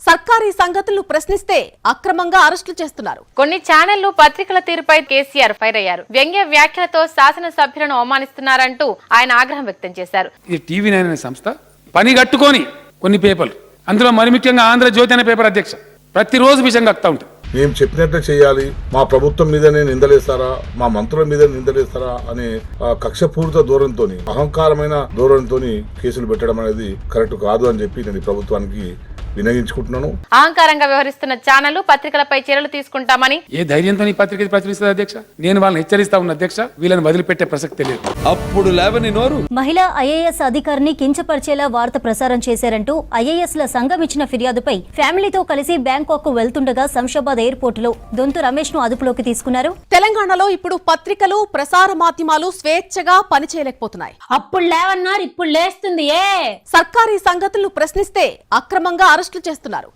సర్కారీ సంగతులు ప్రశ్నిస్తే అక్రమంగా అరెస్టులు చేస్తున్నారు. కొన్ని ఛానళ్లు పత్రికల తీరుపై కేసీఆర్ ఫైర్ అయ్యారు. వ్యంగ్య వ్యాఖ్యలతో శాసనసభ్యులను అవమానిస్తున్నారంటూ ఆయన ఆగ్రహం వ్యక్తం చేశారు. ఇది టీవీ నైన్ అనే సంస్థ పని కట్టుకొని కొన్ని పేపర్లు, అందులో మరి ముఖ్యంగా ఆంధ్రజ్యోతి అనే పేపర్ అధ్యక్ష ప్రతిరోజు విషయం కక్తా ఉంటుంది. మేము చెప్పినట్టే చేయాలి, మా ప్రభుత్వం మీదనే నిందలేస్తారా, మా మంత్రుల మీద నిందలేస్తారా అనే కక్షపూరిత ధోరణితో, అహంకారమైన ధోరణితో కేసులు పెట్టడం అనేది కరెక్ట్ కాదు అని చెప్పి నేను ప్రభుత్వానికి వినయించుకుంటున్నాను. అహంకారంగా వ్యవహరిస్తున్న ఛానళ్లు పత్రికలపై చర్యలు తీసుకుంటామని ఏ ధైర్యంతో ఈ పత్రిక ప్రచురిస్తుంది అధ్యక్ష? నేను వాళ్ళని హెచ్చరిస్తా ఉన్న అధ్యక్ష, వీళ్ళని వదిలిపెట్టే ప్రసక్తి లేదు. అప్పుడు లేవని నోరు. మహిళా ఐఏఎస్ అధికారిని కించపరిచేలా వార్త ప్రసారం చేశారంటూ ఐఏఎస్ల సంఘం ఇచ్చిన ఫిర్యాదుపై ఫ్యామిలీతో కలిసి బ్యాంకాక్ వెళ్తుండగా శంషాబాద్ ఎయిర్పోర్ట్ లో దొంతు రమేష్ ను అదుపులోకి తీసుకున్నారు. తెలంగాణలో ఇప్పుడు పత్రికలు, ప్రసార మాధ్యమాలు స్వేచ్ఛగా పనిచేయలేకపోతున్నాయి. అప్పుడు లేవన్నారు, ఇప్పుడు లేస్తుంది. సర్కారీ సంగతులు ప్రశ్నిస్తే అక్రమంగా అరెస్టులు చేస్తున్నారు.